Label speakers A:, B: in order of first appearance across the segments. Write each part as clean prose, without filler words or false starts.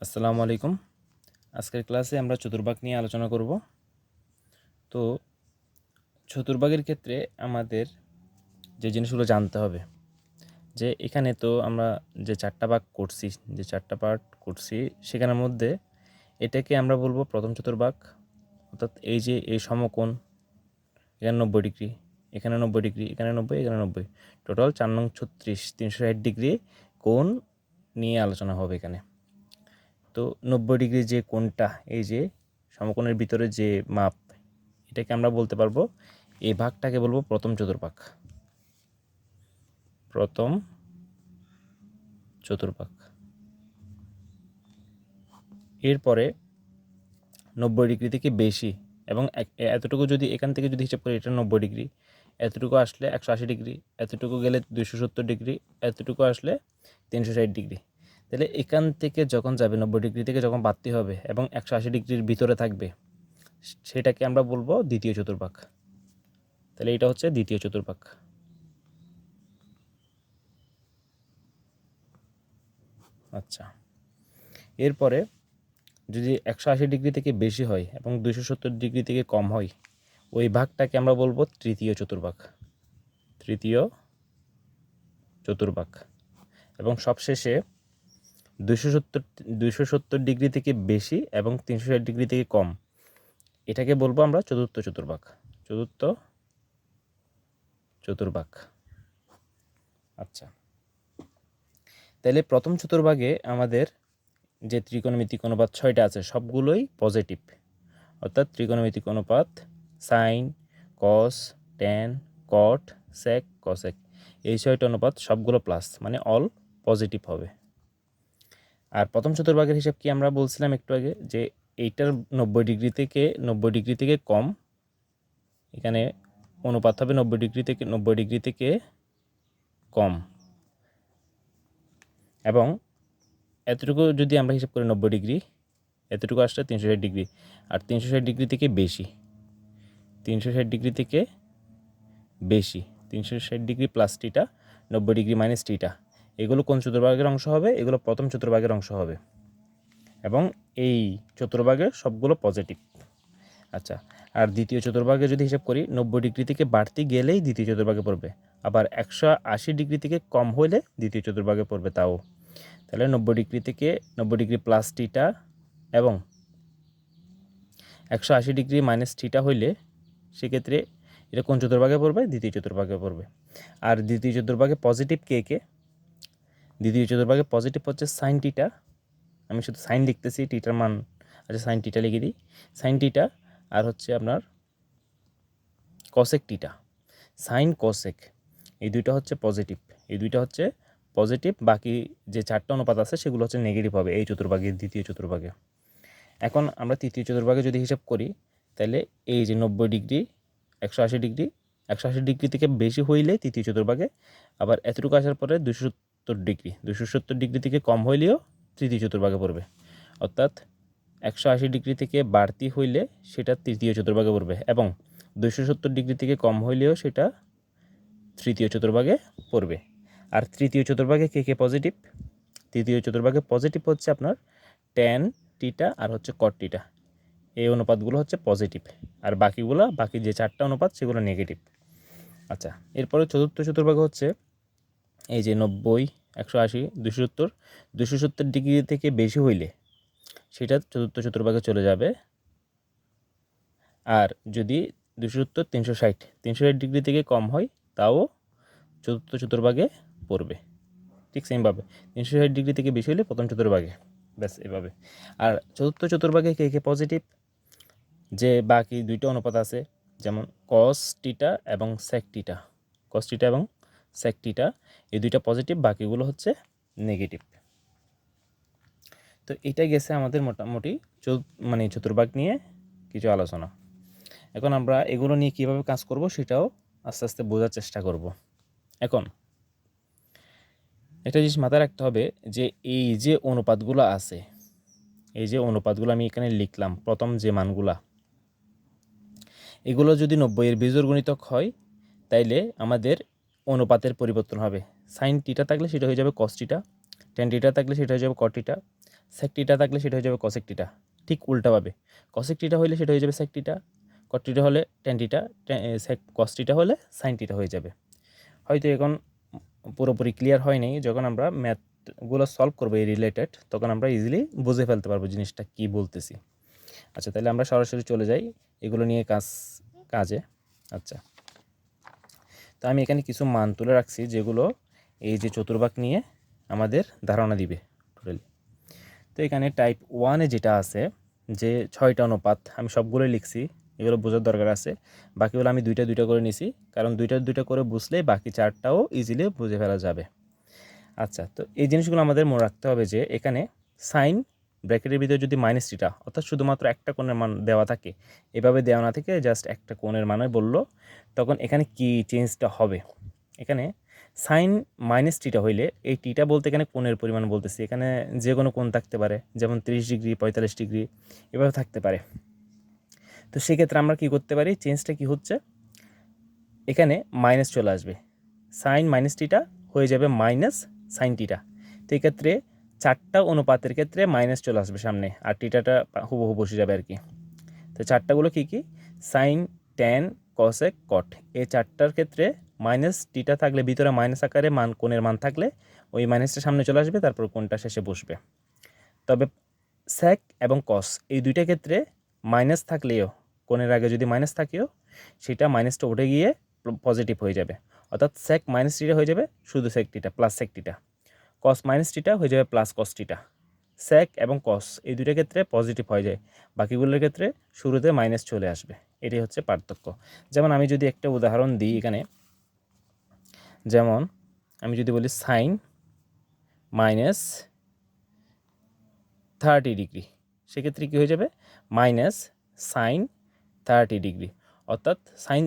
A: আসসালামু আলাইকুম। আজকের ক্লাসে আমরা চতুর্ভাগ নিয়ে আলোচনা করব। তো চতুর্ভাগের ক্ষেত্রে আমাদের যে জিনিসগুলো জানতে হবে, যে এখানে তো আমরা যে চারটা ভাগ করছি, যে চারটা পার্ট করছি, সেখানের মধ্যে এটাকে আমরা বলবো প্রথম চতুর্ভাগ। অর্থাৎ এই যে এই সমকোণ, এখানে 90 ডিগ্রি, এখানে 90 ডিগ্রি, এখানে 90, এখানে 90, টোটাল 4 নং 36, 360 ডিগ্রি কোণ নিয়ে আলোচনা হবে এখানে। তো 90 ডিগ্রি যে কোণটা, এই যে সমকোণের ভিতরে যে মাপ, এটাকে আমরা বলতে পারবো, এই ভাগটাকে বলবো প্রথম চতুর্ভাগ। প্রথম চতুর্ভাগ। এরপরে 90 ডিগ্রি থেকে বেশি এবং এতটুকু যদি এখান থেকে যদি হিসাব করি, এটা 90 ডিগ্রি, এতটুকু আসলে 180 ডিগ্রি, এতটুকু গেলে 270 ডিগ্রি, এতটুকু আসলে 360 ডিগ্রি। তাহলে এখান থেকে যখন যাবে 90 ডিগ্রি থেকে যখন বাড়তি হবে এবং 180 ডিগ্রির ভিতরে থাকবে, সেটাকে আমরা বলবো দ্বিতীয় চতুর্ভাগ। তাহলে এটা হচ্ছে দ্বিতীয় চতুর্ভাগ। আচ্ছা, এরপরে যদি 180 ডিগ্রি থেকে বেশি হয় এবং 270 ডিগ্রি থেকে কম হয়, ওই ভাগটাকে আমরা বলবো তৃতীয় চতুর্ভাগ। তৃতীয় চতুর্ভাগ। এবং সবশেষে 270 ডিগ্রি থেকে বেশি এবং 360 ডিগ্রি থেকে কম, এটাকে বলবো আমরা চতুর্থ চতুর্ভাগ। চতুর্থ চতুর্ভাগ। আচ্ছা, তাহলে প্রথম চতুর্ভাগে আমাদের যে ত্রিকোণমিতিক অনুপাত 6টা আছে, সবগুলোই পজিটিভ। অর্থাৎ ত্রিকোণমিতিক অনুপাত সাইন, কস, ট্যান, কট, সেক, কসেক, এই 6টা অনুপাত সবগুলো প্লাস, মানে অল পজিটিভ হবে। আর প্রথম চতুর্ভাগের হিসাব কি আমরা বলছিলাম একটু আগে, যে এইটার 90 ডিগ্রি থেকে কম, এখানে অনুপাত হবে 90 ডিগ্রি থেকে কম। এবং এতটুকু যদি আমরা হিসাব করি 90 ডিগ্রি, এতটুকু আসলে 360 ডিগ্রি, আর 360 ডিগ্রি থেকে বেশি, 360 ডিগ্রি থেকে বেশি, 360 ডিগ্রি প্লাস টিটা, 90 ডিগ্রি মাইনাস টিটা, এগুলো কোন চতুর্ভাগের অংশ হবে? এগুলো প্রথম চতুর্ভাগের অংশ হবে এবং এই চতুর্ভাগের সবগুলো পজিটিভ। আচ্ছা, আর দ্বিতীয় চতুর্ভাগে যদি হিসাব করি, 90 ডিগ্রি থেকে বাড়তি গেলেই দ্বিতীয় চতুর্ভাগে পড়বে, আবার 180 ডিগ্রি থেকে কম হলে দ্বিতীয় চতুর্ভাগে পড়বে তাও। তাহলে 90 ডিগ্রি প্লাস টিটা এবং 180 ডিগ্রি মাইনাস টিটা হইলে সেক্ষেত্রে এটা কোন চতুর্ভাগে পড়বে? দ্বিতীয় চতুর্ভাগে পড়বে। আর দ্বিতীয় চতুর্ভাগে পজিটিভ কে কে? দ্বিতীয় চতুর্ভাগে পজিটিভ হচ্ছে সাইন টিটা, আমি শুধু সাইন লিখতেছি, টিটার মান, আচ্ছা সাইন টিটা লিখে দিই, সাইন টিটা, আর হচ্ছে আপনার কসেক টিটা। সাইন কসেক এই দুইটা হচ্ছে পজিটিভ, এই দুইটা হচ্ছে পজিটিভ, বাকি যে 4টা অনুপাত আছে সেগুলো হচ্ছে নেগেটিভ হবে এই চতুর্ভাগে, দ্বিতীয় চতুর্ভাগে। এখন আমরা তৃতীয় চতুর্ভাগে যদি হিসাব করি, তাহলে এই যে 90 ডিগ্রি, 180 ডিগ্রি, 180 ডিগ্রি থেকে বেশি হইলে তৃতীয় চতুর্ভাগে, আবার এতটুকু আসার পরে 270 ডিগ্রি থেকে কম হইলেও তৃতীয় চতুর্ভাগে পড়বে। অর্থাৎ 180 ডিগ্রি থেকে বাড়তি হইলে সেটা তৃতীয় চতুর্ভাগে পড়বে এবং 270 ডিগ্রি থেকে কম হইলেও সেটা তৃতীয় চতুর্ভাগে পড়বে। আর তৃতীয় চতুর্ভাগে কে কে পজিটিভ? তৃতীয় চতুর্ভাগে পজিটিভ হচ্ছে আপনার ট্যান টিটা আর হচ্ছে কট টিটা, এই অনুপাতগুলো হচ্ছে পজিটিভ, আর বাকি যে 4টা অনুপাত সেগুলো নেগেটিভ। আচ্ছা, এরপরে চতুর্থ চতুর্ভাগে হচ্ছে এই যে 90, 180, 270 ডিগ্রি থেকে বেশি হইলে সেটা চতুর্থ চতুর্ভাগে চলে যাবে। আর যদি 270, 360 ডিগ্রি থেকে কম হয় তাও চতুর্থ চতুর্ভাগে পড়বে। ঠিক সেমভাবে 360 ডিগ্রি থেকে বেশি হলে প্রথম চতুর্ভাগে, ব্যাস এভাবে। আর চতুর্থ চতুর্ভাগে কে কে পজিটিভ? যে বাকি দুইটা অনুপাত আছে, যেমন কস টিটা এবং সেক টিটা, কস টিটা এবং সেক টিটা, এই দুইটা পজিটিভ, বাকিগুলো হচ্ছে নেগেটিভ। তো এটা গেছে আমাদের মোটামুটি মানে চতুর্ভাগ নিয়ে কিছু আলোচনা। এখন আমরা এগুলো নিয়ে কীভাবে কাজ করব সেটাও আস্তে আস্তে বোঝার চেষ্টা করব। এখন একটা জিনিস মাথায় রাখতে হবে, যে এই যে অনুপাতগুলো আছে, এই যে অনুপাতগুলো আমি এখানে লিখলাম, প্রথম যে মানগুলা, এগুলো যদি 90-এর বিজোড় গুণিতক হয়, তাইলে আমাদের অনুপাতের পরিবর্তন হবে। সাইন টিটা থাকলে সেটা হয়ে যাবে কস টিটা, ট্যান টিটা থাকলে সেটা হয়ে যাবে কট টিটা, সেক টিটা থাকলে সেটা হয়ে যাবে কসেক টিটা। ঠিক উল্টাভাবে কসেক টিটা হলে সেটা হয়ে যাবে সেক টিটা, কট টিটা হলে ট্যান টিটা, সেক কস টিটা হলে সাইন টিটা হয়ে যাবে। হয়তো এখন পুরোপুরি ক্লিয়ার হয়নি, যখন আমরা ম্যাথগুলো সলভ করবো এই রিলেটেড তখন আমরা ইজিলি বুঝে ফেলতে পারবো জিনিসটা কী বলতেছি। আচ্ছা, তাহলে আমরা সরাসরি চলে যাই এগুলো নিয়ে কাজে। আচ্ছা, তো আমি এখানে কিছু মান তুলে রাখছি যেগুলো এই যে চতুর্ভাগ নিয়ে আমাদের ধারণা দিবে টোটালি। তো এখানে টাইপ 1-এ যেটা আছে যে 6টা অনুপাত, আমি সবগুলোই লিখছি, এগুলো বোঝার দরকার আছে। বাকিগুলো আমি দুইটা দুইটা করে নিছি, কারণ দুইটা দুইটা করে বুঝলে বাকি 4টাও ইজিলি বুঝে ফেলা যাবে। আচ্ছা, তো এই জিনিসগুলো আমাদের মনে রাখতে হবে যে এখানে সাইন ব্র্যাকেটের ভিতরে যদি মাইনাস টিটা অর্থাৎ শুধুমাত্র একটা কোণের মান দেওয়া থাকে, এভাবে দেওয়া না থেকে জাস্ট একটা কোণের মানে বললো, তখন এখানে কি চেঞ্জটা হবে, এখানে সাইন মাইনাস টিটা হইলে এই টিটা বলতে এখানে কোণের পরিমাণ বলতেছি, এখানে যে কোনো কোণ থাকতে পারে, যেমন 30 ডিগ্রি 45 ডিগ্রি এভাবে থাকতে পারে। তো সেক্ষেত্রে আমরা কি করতে পারি, চেঞ্জটা কি হচ্ছে, এখানে মাইনাস চলে আসবে, সাইন মাইনাস টিটা হয়ে যাবে মাইনাস সাইন টিটা। তো এক্ষেত্রে 4টা অনুপাতের ক্ষেত্রে মাইনাস চলে আসবে সামনে, আর টিটাটা হুবহু বসে যাবে আর কি। তো 4টাগুলো কী কী, সাইন, ট্যান, কসেক, কট, এই 4টার ক্ষেত্রে মাইনাস টিটা থাকলে ভিতরে মাইনাস আকারে কোণের মান থাকলে ওই মাইনাসটা সামনে চলে আসবে, তারপর কোণটা শেষে বসবে। তবে সেক এবং কস এই দুইটা ক্ষেত্রে মাইনাস থাকলেও, কোণের আগে যদি মাইনাস থাকেও সেটা মাইনাসটা উঠে গিয়ে পজিটিভ হয়ে যাবে, অর্থাৎ সেক মাইনাস টিটা হয়ে যাবে শুধু সেক টিটা প্লাস সেক টিটা, কস মাইনাস টিটা হয়ে যাবে প্লাস কস টিটা। সেক এবং কস এই দুইটা ক্ষেত্রে পজিটিভ হয়ে যায়, বাকিগুলোর ক্ষেত্রে শুরুতে মাইনাস চলে আসবে, এটাই হচ্ছে পার্থক্য। যেমন আমি যদি একটা উদাহরণ দিই এখানে, যেমন আমি যদি বলি সাইন মাইনাস 30 ডিগ্রি, সেক্ষেত্রে কী হয়ে যাবে, মাইনাস সাইন 30 ডিগ্রি, অর্থাৎ সাইন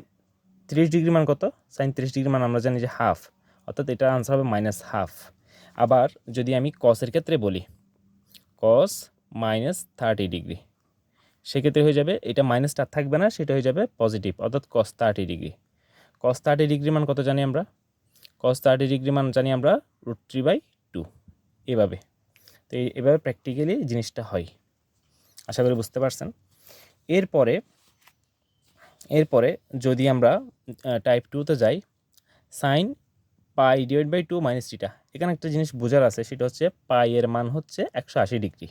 A: 30 ডিগ্রি মান কত, সাইন 30 ডিগ্রি মান আমরা জানি যে হাফ, অর্থাৎ এটার আনসার হবে মাইনাস হাফ। আবার যদি আমি কসের ক্ষেত্রে বলি কস মাইনাস 30 ডিগ্রি, সেক্ষেত্রে হয়ে যাবে এটা মাইনাসটা থাকবে না, সেটা হয়ে যাবে পজিটিভ, অর্থাৎ কস 30 ডিগ্রি। কস 30 ডিগ্রি মান কত জানি আমরা, কস 30 ডিগ্রি মান জানি আমরা √3/2, এভাবে। তো এভাবে প্র্যাকটিক্যালি জিনিসটা হয়, আশা করি বুঝতে পারছেন। এরপরে যদি আমরা টাইপ 2-তে যাই, সাইন পাই /2 মাইনাস টিটা, এখানে একটা জিনিস বোঝার আছে, সেটা হচ্ছে পাই এর মান হচ্ছে 180 ডিগ্রি,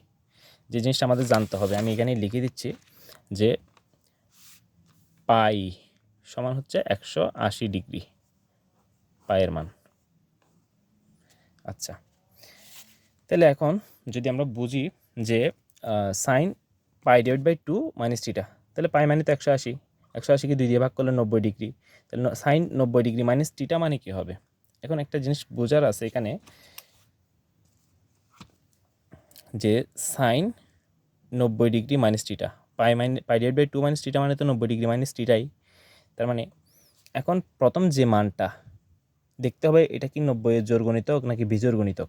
A: যে জিনিসটা আমাদের জানতে হবে। আমি এখানে লিখে দিচ্ছি যে পাই সমান হচ্ছে 180 ডিগ্রি, পায়ের মান। আচ্ছা, তাহলে এখন যদি আমরা বুঝি যে সাইন পাই /2 মাইনাস টিটা, তাহলে পাই মানে তো 180, 180কে 2 দিয়ে ভাগ করলে 90 ডিগ্রি, তাহলে সাইন 90 ডিগ্রি মাইনাস টিটা মানে কী হবে। এখন একটা জিনিস বোঝার আছে এখানে, যে সাইন 90 ডিগ্রি মাইনাস টিটা, পাই /2 মাইনাস টিটা মানে তো 90 ডিগ্রি মাইনাস টিটাই। তার মানে এখন প্রথম যে মানটা দেখতে হবে, এটা কি 90-এর জোড় গুণিতক নাকি বিজোড় গুণিতক।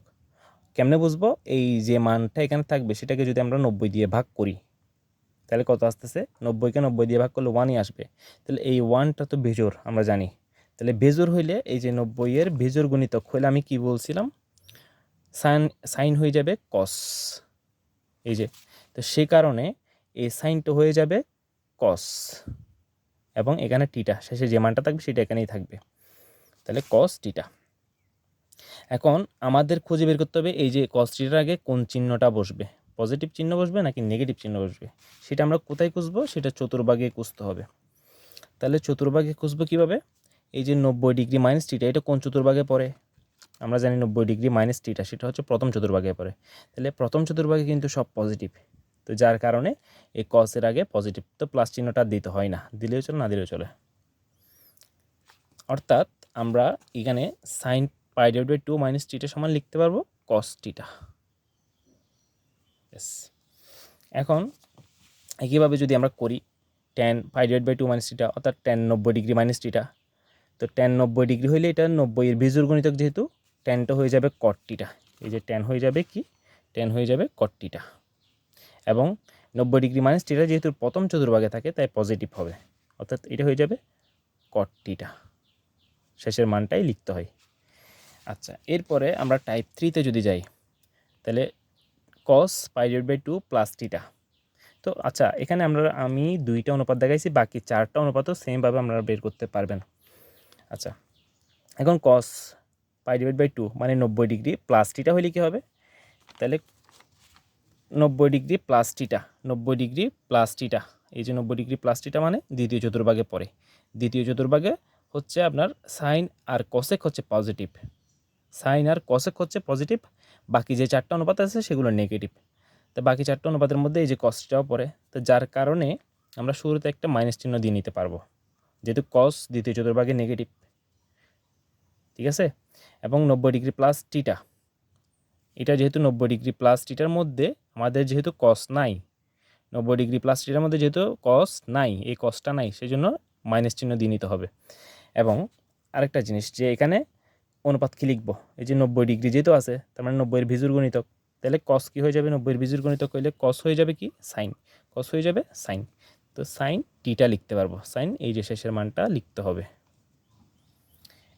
A: কেমনে বুঝবো, এই যে মানটা এখানে থাকবে সেটাকে যদি আমরা 90 দিয়ে ভাগ করি তাহলে কত আসতেছে, 90কে 90 দিয়ে ভাগ করলে 1ই আসবে, তাহলে এই 1টা তো বেজোড় আমরা জানি, তাহলে বেজোড় হইলে এই যে 90-এর বেজোড় গুণিতক হইলে আমি কি বলছিলাম, সাইন হয়ে যাবে কস, এই যে, তো সেই কারণে এই সাইনটা হয়ে যাবে কস, এবং এখানে টিটা শেষে যে মানটা থাকবে সেটা এখানেই থাকবে, তাহলে কস টিটা। এখন আমাদের খুঁজে বের করতে হবে এই যে কস টিটার আগে কোন চিহ্নটা বসবে, পজিটিভ চিহ্ন বসবে নাকি নেগেটিভ চিহ্ন বসবে, সেটা আমরা কোথায় খুঁজবো, সেটা চতুর্ভাগে খুঁজতে হবে। তাহলে চতুর্ভাগে খুঁজবো কীভাবে, এই যে 90 ডিগ্রি মাইনাস টিটা এটা কোন চতুর্ভাগে পড়ে, আমরা জানি 90 ডিগ্রি মাইনাস টিটা সেটা হচ্ছে প্রথম চতুর্ভাগে পড়ে, তাহলে প্রথম চতুর্ভাগে কিন্তু সব পজিটিভ, তো যার কারণে এই কসের আগে পজিটিভ, তো প্লাস চিহ্নটা দিতে হয় না, দিলেও চলে না দিলেও চলে। অর্থাৎ আমরা এখানে সাইন পাই /2 মাইনাস টিটা সমান লিখতে পারবো কস টিটা। এখন একইভাবে যদি আমরা করি ট্যান পাই /2 মাইনাস টিটা, অর্থাৎ ট্যান 90 ডিগ্রি মাইনাস টিটা, তো ট্যান 90 ডিগ্রি হইলে এটা 90-এর বিজোড় গুণিতক, যেহেতু ট্যানটা হয়ে যাবে কট টিটা, এই যে ট্যান হয়ে যাবে কি, ট্যান হয়ে যাবে কট টিটা, এবং 90 ডিগ্রি মাইনাস টিটা যেহেতু প্রথম চতুর্ভাগে থাকে তাই পজিটিভ হবে, অর্থাৎ এটা হয়ে যাবে কট টিটা, শেষের মানটাই লিখতে হয়। আচ্ছা, এরপরে আমরা টাইপ 3-তে যদি যাই, তাহলে কস π/2 প্লাস টিটা। তো আচ্ছা, এখানে আমি 2টা অনুপাত দেখাইছি, বাকি 4টা অনুপাতও সেমভাবে আপনারা বের করতে পারবেন। আচ্ছা, এখন কস π/2 মানে 90 ডিগ্রি প্লাস টিটা হলে কী হবে, তাহলে 90 ডিগ্রি প্লাস টিটা, 90 ডিগ্রি প্লাস টিটা, এই যে 90 ডিগ্রি প্লাস টিটা মানে দ্বিতীয় চতুর্ভাগে পড়ে। দ্বিতীয় চতুর্ভাগে হচ্ছে আপনার সাইন আর কসেক হচ্ছে পজিটিভ, সাইন আর কসেক হচ্ছে পজিটিভ, বাকি যে 4টা অনুপাত আছে সেগুলো নেগেটিভ। তো বাকি 4টা অনুপাতের মধ্যে এই যে কসটাও পড়ে, তো যার কারণে আমরা শুরুতে একটা মাইনাস চিহ্ন দিয়ে নিতে পারবো, যেহেতু কস দ্বিতীয় চতুর্ভাগে নেগেটিভ, ঠিক আছে। এবং 90 ডিগ্রি প্লাস টিটা, এটা যেহেতু 90 ডিগ্রি প্লাস টিটার মধ্যে আমাদের যেহেতু কস নাই, 90 ডিগ্রি প্লাস টিটার মধ্যে যেহেতু কস নাই, এই কসটা নাই, সেই জন্য মাইনাস চিহ্ন দিয়ে নিতে হবে। এবং আরেকটা জিনিস যে এখানে অনুপাত কি লিখবো, এই যে 90 ডিগ্রি যেহেতু আছে, তার মানে 90-এর বিজুর গণিতক, তাহলে কস কি হয়ে যাবে, 90-এর বিজুর গণিতক হইলে কস হয়ে যাবে কি, সাইন, কস হয়ে যাবে সাইন। তো সাইন টিটা লিখতে পারবো, সাইন এই যে শেষের মানটা লিখতে হবে।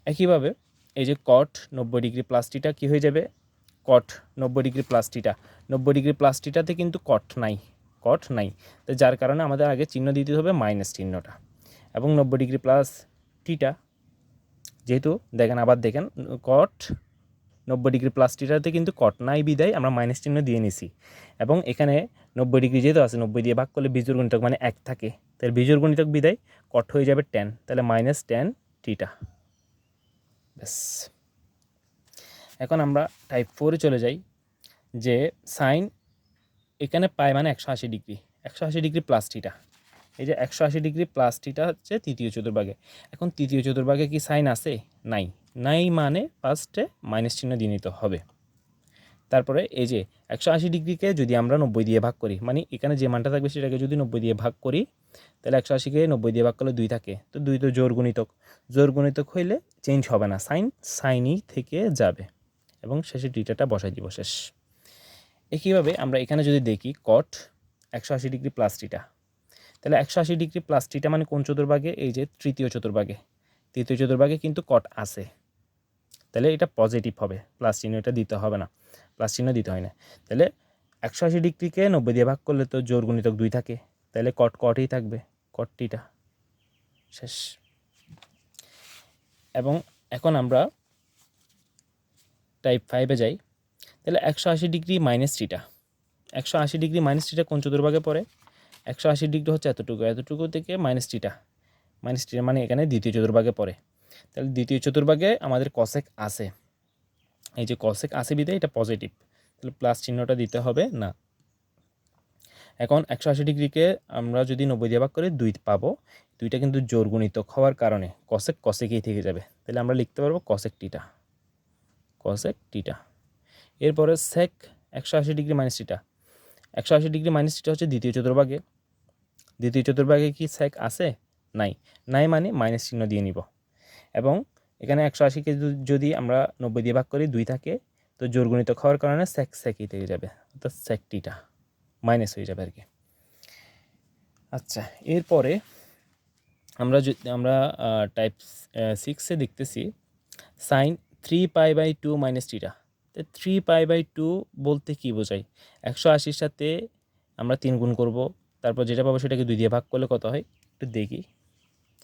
A: একইভাবে এই যে কট 90 ডিগ্রি প্লাস টিটা কী হয়ে যাবে, কট 90 ডিগ্রি প্লাস টিটা, 90 ডিগ্রি প্লাস টিটাতে কিন্তু কট নাই, কট নাই, তো যার কারণে আমাদের আগে চিহ্ন দিতে হবে মাইনাস চিহ্নটা। এবং 90 ডিগ্রি প্লাস টিটা যেহেতু দেখেন, আবার দেখেন, কট 90 ডিগ্রি প্লাস টিটাতে কিন্তু কট নাই বিদায় আমরা মাইনাস চিহ্ন দিয়ে নিছি। এবং এখানে 90 ডিগ্রি যেহেতু আছে, 90 দিয়ে ভাগ করলে বিজোড় গুণিতক মানে 1 থাকে, তাহলে বিজোড় গুণিতক বিদায় কট হয়ে যাবে 10, তাহলে মাইনাস 10 টিটা। ব্যাস, এখন আমরা টাইপ 4-এ চলে যাই, যে সাইন এখানে পাই মানে 180 ডিগ্রি, 180 ডিগ্রি প্লাস টিটা, এই যে 180 ডিগ্রি প্লাস টিটা হচ্ছে তৃতীয় চতুর্ভাগে। এখন তৃতীয় চতুর্ভাগে কি সাইন আছে, নাই, নাই মানে ফার্স্টে মাইনাস চিহ্ন দিয়ে নিতে হবে। তারপরে এই যে 180 ডিগ্রিকে যদি আমরা 90 দিয়ে ভাগ করি, মানে এখানে যে মানটা থাকবে সেটাকে যদি 90 দিয়ে ভাগ করি, তাহলে 180-কে 90 দিয়ে ভাগ করলে 2 থাকে, তো 2 তো জোড় গুণিতক, জোড় গুণিতক হইলে চেঞ্জ হবে না, সাইন সাইনই থেকে যাবে, এবং শেষে টিটাটা বসাই দিব, শেষ। একইভাবে আমরা এখানে যদি দেখি কট 180 ডিগ্রি প্লাস টিটা, তাহলে 180 ডিগ্রি প্লাস টিটা মানে কোন চতুর্ভাগে, এই যে তৃতীয় চতুর্ভাগে, তৃতীয় চতুর্ভাগে কিন্তু কট আছে, তাহলে এটা পজিটিভ হবে, প্লাস চিহ্ন এটা দিতে হবে না, প্লাস চিহ্ন দিতে হয় না। তাহলে 180 ডিগ্রিকে 90 দিয়ে ভাগ করলে তো জোড় গুণিতক 2 থাকে, তাহলে কট কটই থাকবে, কট টিটা, শেষ। এবং এখন আমরা টাইপ 5-এ যাই, তাহলে 180 ডিগ্রি মাইনাস টিটা, 180 ডিগ্রি মাইনাস টিটা কোন চতুর্ভাগে পড়ে, 180 ডিগ্রি হচ্ছে এতটুকু, এতটুকু থেকে মাইনাস টিটা, মাইনাস টিটা মানে এখানে দ্বিতীয় চতুর্ভাগে পড়ে, তাহলে দ্বিতীয় চতুর্ভাগে আমাদের কসেক আছে, এই যে কসেক আছে বিধায় এটা পজিটিভ, তাহলে প্লাস চিহ্নটা দিতে হবে না। এখন 180 ডিগ্রিকে আমরা যদি 90 দিয়ে ভাগ করি 2 পাবো, 2টা কিন্তু জোড় গুণিতক হওয়ার কারণে কসেক কসেকই থেকে যাবে, তাহলে আমরা লিখতে পারবো কসেক টিটা, কসেক টিটা। এরপরে সেক 180 ডিগ্রি মাইনাস টিটা, 180 ডিগ্রি মাইনাস টিটা হচ্ছে দ্বিতীয় চতুর্ভাগে, দ্বিতীয় চতুর্ভাগে কি সেক আছে, নাই, নাই মানে মাইনাস চিহ্ন দিয়ে নিব। এবং এখানে 180-কে যদি আমরা 90 দিয়ে ভাগ করি 2 থাকে, তো জোড় গুণিতক হওয়ার কারণে সেক সেকই থেকে যাবে, অর্থাৎ সেক টিটা মাইনাস হয়ে যাবে আর কি। আচ্ছা, এরপরে আমরা টাইপ 6-এ দেখতেছি সাইন 3π/2 মাইনাস টিটা। তো 3π/2 বলতে কি বোঝায়, 180-র সাথে আমরা 3 গুণ করব, তারপর যেটা পাবো সেটাকে 2 দিয়ে ভাগ করলে কত হয় একটু দেখি,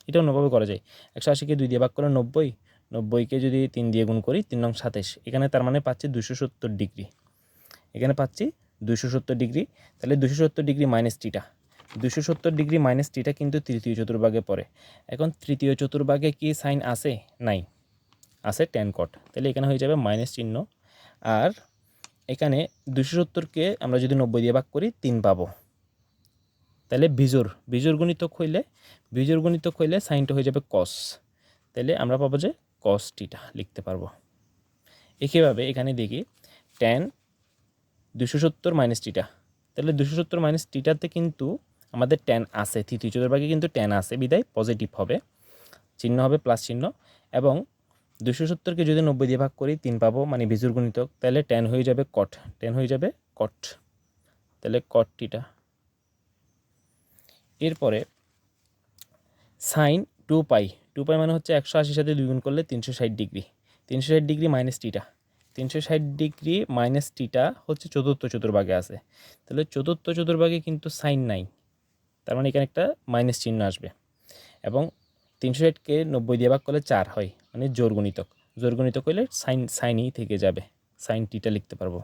A: এটা অন্যভাবে করা যায়। 180-কে 2 দিয়ে ভাগ করলে 90, 90-কে যদি 3 দিয়ে গুণ করি 3 নং 27, এখানে তার মানে পাচ্ছি 270 ডিগ্রি, এখানে পাচ্ছি 270 ডিগ্রি, তাহলে 270 ডিগ্রি মাইনাস টিটা, 270 ডিগ্রি মাইনাস টিটা কিন্তু তৃতীয় চতুর্ভাগে পড়ে। এখন তৃতীয় চতুর্ভাগে কি সাইন আছে, নাই, আছে ট্যান কট, তাহলে এখানে হয়ে যাবে মাইনাস চিহ্ন। আর এখানে 270-কে আমরা যদি 90 দিয়ে ভাগ করি 3 পাবো, তাহলে বিজোড় গুণিতক হইলে সাইনটা হয়ে যাবে কস, তাহলে আমরা পাবো যে কস টিটা লিখতে পারবো। একইভাবে এখানে দেখি ট্যান 270 মাইনাস টিটা, তাহলে 270 মাইনাস টিটাতে কিন্তু আমাদের ট্যান আছে, তৃতীয় চতুর্ভাগে কিন্তু ট্যান আছে বিদায় পজিটিভ হবে, চিহ্ন হবে প্লাস চিহ্ন। এবং 270-কে যদি 90 দিয়ে ভাগ করি 3 পাবো, মানে বিজোড় গুণিতক, তাহলে ট্যান হয়ে যাবে কট, ট্যান হয়ে যাবে কট, তাহলে কট টিটা। এরপরে সাইন 2π মানে হচ্ছে 180-র সাথে 2 গুণ করলে 360 ডিগ্রি, 360 ডিগ্রি মাইনাস টিটা, 360 ডিগ্রি মাইনাস টিটা হচ্ছে চতুর্থ চতুর্ভাগে আছে, তাহলে চতুর্থ চতুর্ভাগে কিন্তু সাইন নাই, তার মানে এখানে একটা মাইনাস চিহ্ন আসবে। এবং 360কে 90 দিয়ে ভাগ করলে 4 হয়, মানে জোর গুণিতক হইলে সাইনই থেকে যাবে, সাইন টিটা লিখতে পারবো।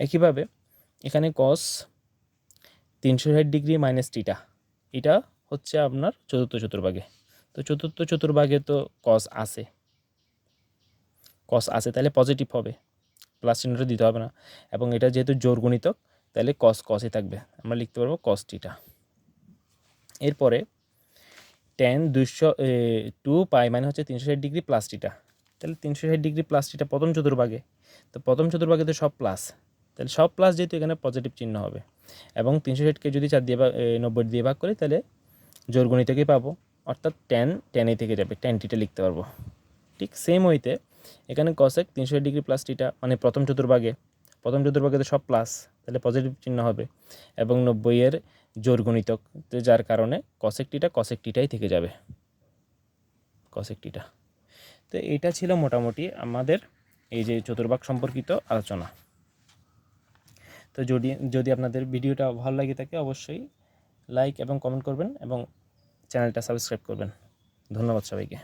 A: একইভাবে এখানে কস 360 ডিগ্রি মাইনাস টিটা, এটা হচ্ছে আপনার চতুর্থ চতুর্ভাগে। তো চতুর্থ চতুর্ভাগে তো কস আছে, তাহলে পজিটিভ হবে, প্লাস চিহ্নটা দিতে হবে না। এবং এটা যেহেতু জোর গুণিতক, তাহলে কসই থাকবে, আমরা লিখতে পারবো কস টিটা। এরপরে tan 2 পাই মানে হচ্ছে 360 ডিগ্রি প্লাস টিটা, তাহলে 360 ডিগ্রি প্লাস টিটা প্রথম চতুর্ভাগে, তো প্রথম চতুর্ভাগে তো সব প্লাস, তাহলে সব প্লাস যেহেতু এখানে পজিটিভ চিহ্ন হবে। এবং 360কে যদি 4 দিয়ে 90 দিয়ে ভাগ করি তাহলে জোর গুণিতকেই পাবো, অর্থাৎ tan এই থেকে যাবে, tan টিটা লিখতে পারবো। ঠিক সেম ওইতে এখানে কসেক 360 ডিগ্রি প্লাস টিটা মানে প্রথম চতুর্ভাগে তো সব প্লাস, তাহলে পজিটিভ চিহ্ন হবে। এবং 90-এর জোর গুণিতক, তো যার কারণে কসেক টিটাই থেকে যাবে, কসেক টিটা। তো এটা ছিল মোটামুটি আমাদের এই যে চতুর্ভাগ সম্পর্কিত আলোচনা। তো যদি আপনাদের ভিডিওটা ভালো লাগে থাকে অবশ্যই লাইক এবং কমেন্ট করবেন এবং চ্যানেলটা সাবস্ক্রাইব করবেন। ধন্যবাদ সবাইকে।